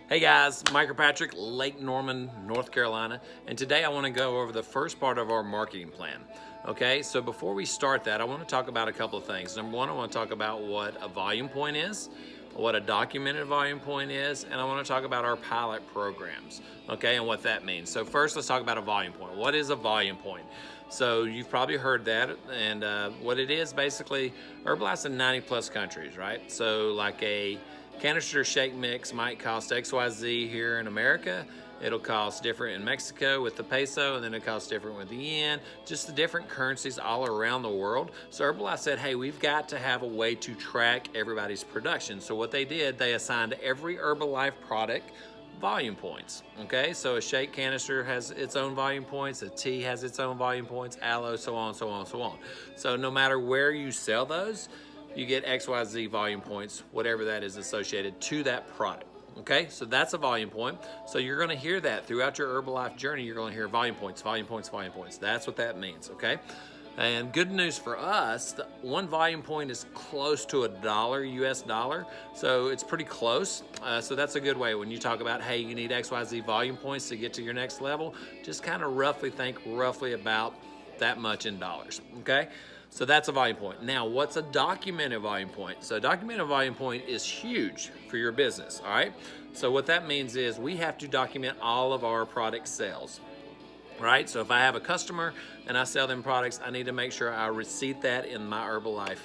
Hey guys, Mike Patrick, Lake Norman, North Carolina, and today I want to go over the first part of our marketing plan. Okay, so before we start that, I want to talk about a couple of things. Number one, I want to talk about what a volume point is, what a documented volume point is, and I want to talk about our pilot programs, okay, and what that means. So first, let's talk about a volume point. What is a volume point? So you've probably heard that, and what it is basically, Herbalife's in 90 plus countries, right? So like a canister shake mix might cost XYZ here in America. It'll cost different in Mexico with the peso, and then it costs different with the yen, just the different currencies all around the world. So Herbalife said, hey, we've got to have a way to track everybody's production. So what they did, they assigned every Herbalife product volume points. Okay, so a shake canister has its own volume points, a tea has its own volume points, aloe, so on, so on, so on. So no matter where you sell those, you get XYZ volume points, whatever that is associated to that product. Okay, so that's a volume point. So you're going to hear that throughout your Herbalife journey. You're going to hear volume points, volume points, volume points. That's what that means. Okay, and good news for us, the one volume point is close to $1 US dollar, so it's pretty close. So that's a good way when you talk about, hey, you need XYZ volume points to get to your next level. Just kind of roughly think roughly about that much in dollars. Okay. So that's a volume point. Now, what's a documented volume point? So a documented volume point is huge for your business, all right? So what that means is we have to document all of our product sales, right? So if I have a customer and I sell them products, I need to make sure I receipt that in my Herbalife.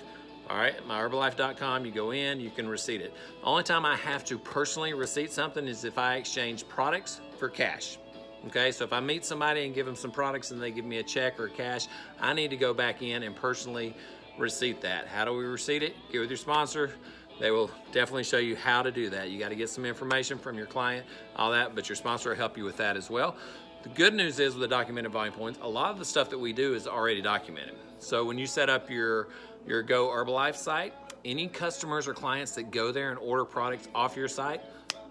All right, myherbalife.com, you go in, you can receipt it. The only time I have to personally receipt something is if I exchange products for cash. Okay, so if I meet somebody and give them some products and they give me a check or cash, I need to go back in and personally receipt that. How do we receipt it? Get with your sponsor. They will definitely show you how to do that. You got to get some information from your client, all that, but your sponsor will help you with that as well. The good news is with the documented volume points, a lot of the stuff that we do is already documented. So when you set up your Go Herbalife site, any customers or clients that go there and order products off your site,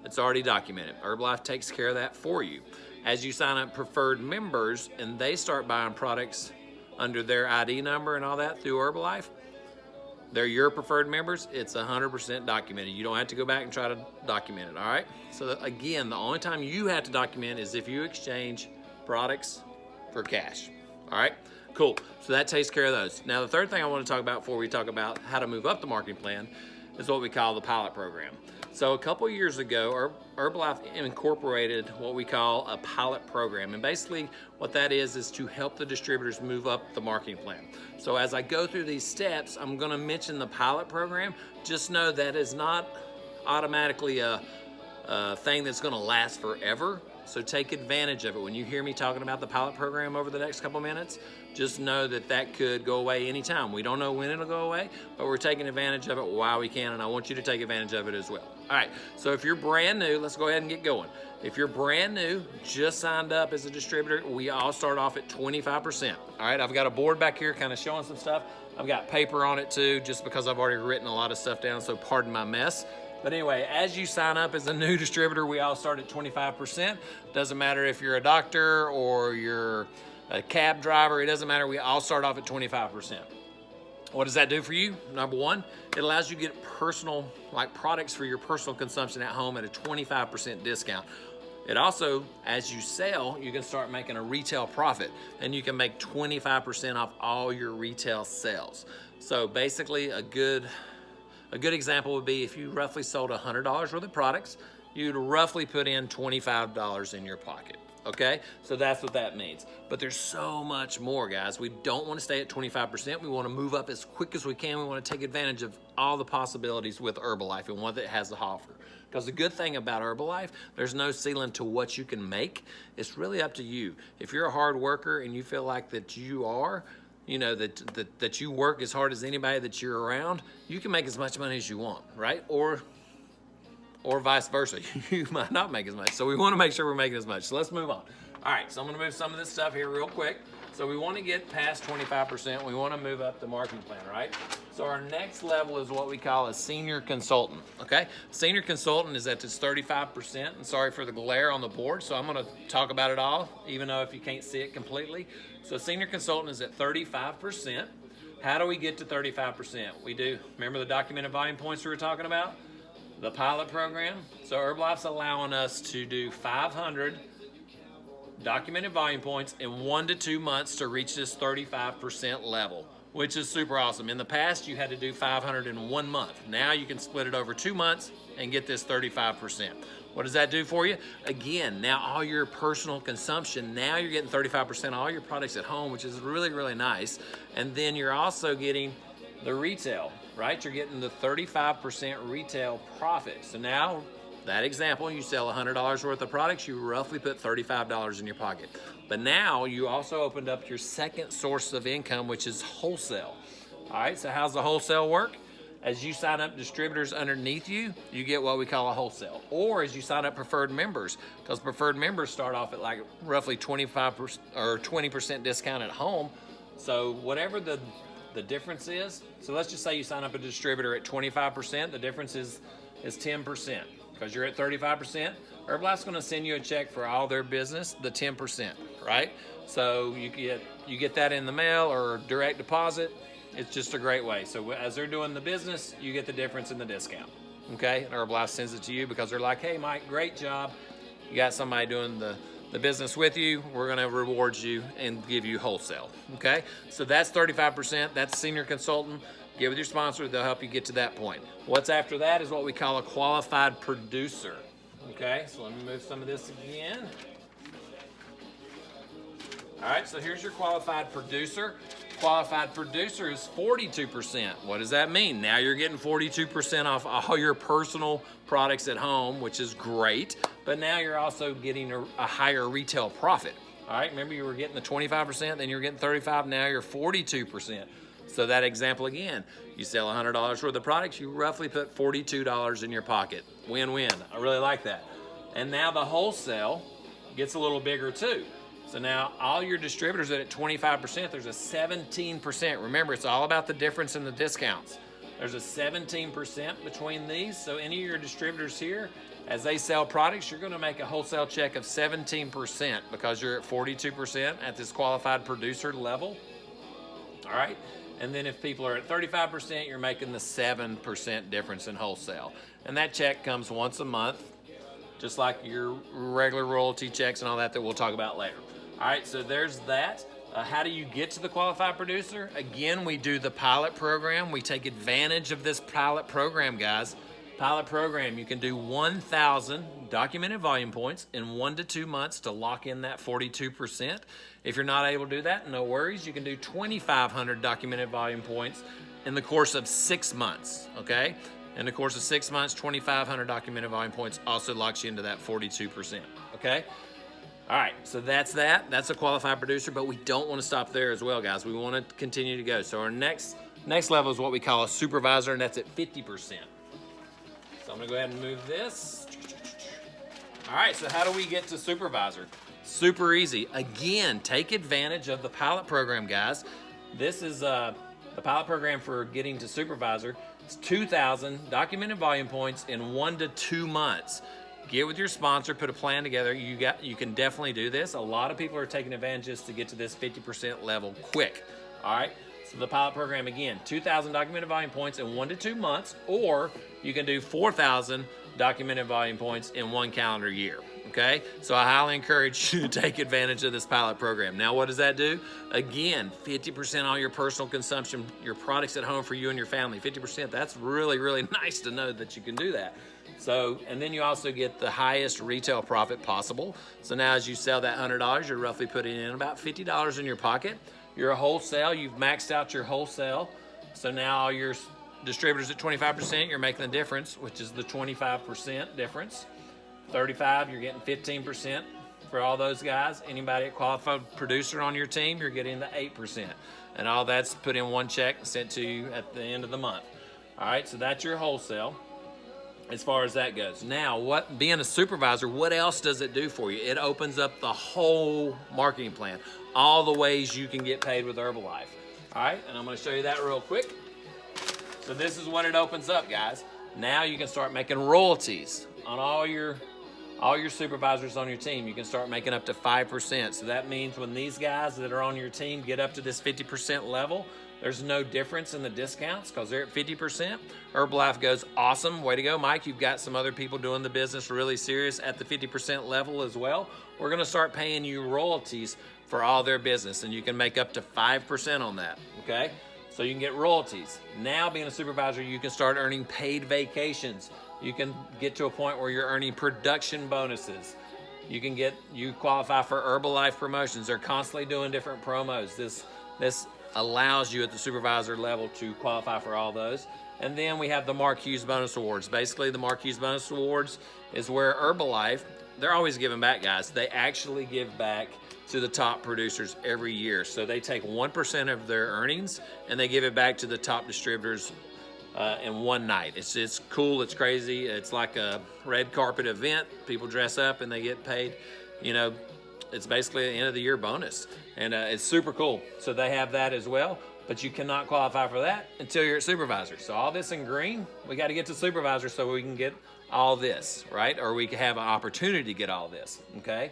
it's already documented. Herbalife takes care of that for you. As you sign up preferred members and they start buying products under their ID number and all that through Herbalife, they're your preferred members, it's 100% documented. You don't have to go back and try to document it, all right? So again, the only time you have to document is if you exchange products for cash, all right? Cool, so that takes care of those. Now the third thing I want to talk about before we talk about how to move up the marketing plan is what we call the pilot program. So a couple years ago, Herbalife incorporated what we call a pilot program. And basically what that is to help the distributors move up the marketing plan. So as I go through these steps, I'm gonna mention the pilot program. Just know that is not automatically a thing that's gonna last forever. So take advantage of it. When you hear me talking about the pilot program over the next couple minutes, just know that that could go away anytime. We don't know when it'll go away, but we're taking advantage of it while we can, and I want you to take advantage of it as well. All right, so if you're brand new, let's go ahead and get going. If you're brand new, just signed up as a distributor, we all start off at 25%. All right, I've got a board back here kind of showing some stuff. I've got paper on it too, just because I've already written a lot of stuff down, so pardon my mess. But anyway, as you sign up as a new distributor, we all start at 25%. Doesn't matter if you're a doctor or you're a cab driver, it doesn't matter, we all start off at 25%. What does that do for you? Number one, it allows you to get personal, like products for your personal consumption at home at a 25% discount. It also, as you sell, you can start making a retail profit, and you can make 25% off all your retail sales. So basically a good example would be if you roughly sold $100 worth of products, you'd roughly put in $25 in your pocket. Okay, so that's what that means. But there's so much more, guys. We don't want to stay at 25%. We want to move up as quick as we can. We want to take advantage of all the possibilities with Herbalife and what it has to offer. Because the good thing about Herbalife, there's no ceiling to what you can make. It's really up to you. If you're a hard worker and you feel like that you are, you know, that you work as hard as anybody that you're around, you can make as much money as you want, right? Or vice versa. You might not make as much. So we want to make sure we're making as much. So let's move on. All right, so I'm going to move some of this stuff here real quick. So we want to get past 25%. We want to move up the marketing plan, right? So our next level is what we call a senior consultant, okay? Senior consultant is at this 35%. And sorry for the glare on the board. So I'm going to talk about it all, even though if you can't see it completely. So senior consultant is at 35%. How do we get to 35%? We do, remember the documented volume points we were talking about? the pilot program. So Herbalife's allowing us to do 500 documented volume points in 1 to 2 months to reach this 35% level, which is super awesome. In the past, you had to do 500 in 1 month. Now you can split it over 2 months and get this 35%. What does that do for you? Again, now all your personal consumption, now you're getting 35% all your products at home, which is really, really nice. And then you're also getting the retail, right? You're getting the 35% retail profit. So now, that example, you sell $100 worth of products, you roughly put $35 in your pocket. But now you also opened up your second source of income, which is wholesale. All right, so how's the wholesale work? As you sign up distributors underneath you, you get what we call a wholesale. Or as you sign up preferred members, because preferred members start off at like roughly 25% or 20% discount at home. So whatever the difference is, so let's just say you sign up a distributor at 25%, the difference is 10%. Because you're at 35%, Herbalife's going to send you a check for all their business, the 10%, right? So you get that in the mail or direct deposit. It's just a great way. So as they're doing the business, you get the difference in the discount, okay? And Herbalife sends it to you because they're like, hey, Mike, great job. You got somebody doing the business with you. We're going to reward you and give you wholesale, okay? So that's 35%. That's senior consultant. Get with your sponsor. They'll help you get to that point. What's after that is what we call a qualified producer, okay? So let me move some of this again. All right, so here's your qualified producer. Qualified producer is 42%. What does that mean? Now you're getting 42% off all your personal products at home, which is great, but now you're also getting a higher retail profit. All right, remember you were getting the 25%, then you're getting 35%, now you're 42%. So that example again, you sell $100 worth of products, you roughly put $42 in your pocket. Win-win. I really like that. And now the wholesale gets a little bigger too. So now all your distributors that at 25%, there's a 17%. Remember, it's all about the difference in the discounts. There's a 17% between these. So any of your distributors here, as they sell products, you're going to make a wholesale check of 17% because you're at 42% at this qualified producer level. All right. And then if people are at 35%, you're making the 7% difference in wholesale. And that check comes once a month, just like your regular royalty checks and all that we'll talk about later. All right, so there's that. How do you get to the qualified producer? Again, we do the pilot program. We take advantage of this pilot program, guys. Pilot program, you can do 1,000 documented volume points in 1 to 2 months to lock in that 42%. If you're not able to do that, no worries. You can do 2,500 documented volume points in the course of 6 months, okay? In the course of 6 months, 2,500 documented volume points also locks you into that 42%, okay? All right, so that's that. That's a qualified producer, but we don't want to stop there as well, guys. We want to continue to go. So our next level is what we call a supervisor, and that's at 50%. So I'm gonna go ahead and move this. All right, so how do we get to supervisor? Super easy. Again, take advantage of the pilot program, guys. This is the pilot program for getting to supervisor. It's 2,000 documented volume points in 1 to 2 months. Get with your sponsor, put a plan together. You can definitely do this. A lot of people are taking advantage just to get to this 50% level quick. All right. So the pilot program again, 2,000 documented volume points in 1 to 2 months, or you can do 4,000 documented volume points in 1 calendar year. Okay, so I highly encourage you to take advantage of this pilot program. Now, what does that do? Again, 50% on your personal consumption, your products at home for you and your family. 50%. That's really, really nice to know that you can do that. So, and then you also get the highest retail profit possible. So now as you sell that $100, you're roughly putting in about $50 in your pocket. You're a wholesale, you've maxed out your wholesale. So now all your distributors at 25%, you're making the difference, which is the 25% difference. 35, you're getting 15% for all those guys. Anybody at qualified producer on your team, you're getting the 8%. And all that's put in one check and sent to you at the end of the month. All right, so that's your wholesale as far as that goes. Now, being a supervisor, what else does it do for you? It opens up the whole marketing plan, all the ways you can get paid with Herbalife. All right, and I'm gonna show you that real quick. So this is what it opens up, guys. Now you can start making royalties on all your supervisors on your team. You can start making up to 5%. So that means when these guys that are on your team get up to this 50% level, There's no difference in the discounts because they're at 50%. Herbalife goes, awesome, way to go, Mike. You've got some other people doing the business really serious at the 50% level as well. We're gonna start paying you royalties for all their business, and you can make up to 5% on that, okay? So you can get royalties. Now being a supervisor, you can start earning paid vacations. You can get to a point where you're earning production bonuses. You qualify for Herbalife promotions. They're constantly doing different promos. This allows you at the supervisor level to qualify for all those. And then we have the Mark Hughes Bonus Awards. Basically, the Mark Hughes Bonus Awards is where Herbalife, they're always giving back, guys. They actually give back to the top producers every year. So they take 1% of their earnings and they give it back to the top distributors in one night. It's cool, it's crazy. It's like a red carpet event. People dress up and they get paid. You know, it's basically an end of the year bonus. And it's super cool. So they have that as well, but you cannot qualify for that until you're a supervisor. So all this in green, we got to get to supervisor so we can get all this, right? Or we can have an opportunity to get all this, okay?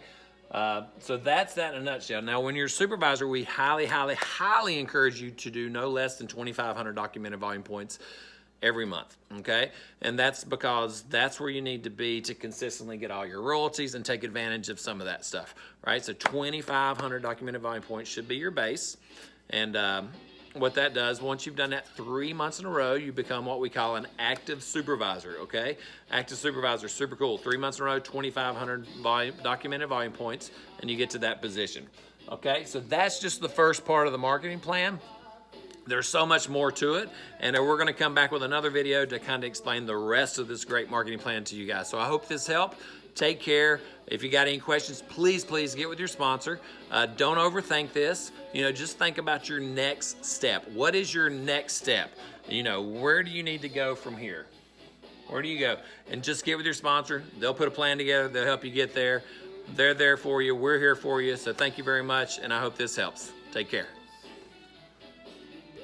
So that's that in a nutshell. Now, when you're a supervisor, we highly, highly, highly encourage you to do no less than 2,500 documented volume points every month, okay? And that's because that's where you need to be to consistently get all your royalties and take advantage of some of that stuff, right? So 2,500 documented volume points should be your base. And what that does, once you've done that 3 months in a row, you become what we call an active supervisor, okay? Active supervisor, super cool. 3 months in a row, 2,500 documented volume points, and you get to that position, okay? So that's just the first part of the marketing plan. There's so much more to it, and we're gonna come back with another video to kind of explain the rest of this great marketing plan to you guys. So I hope this helped. Take care. If you got any questions, please get with your sponsor. Don't overthink this. You know, just think about your next step. What is your next step? You know, where do you need to go from here? Where do you go? And just get with your sponsor. They'll put a plan together. They'll help you get there. They're there for you. We're here for you. So thank you very much, and I hope this helps. Take care.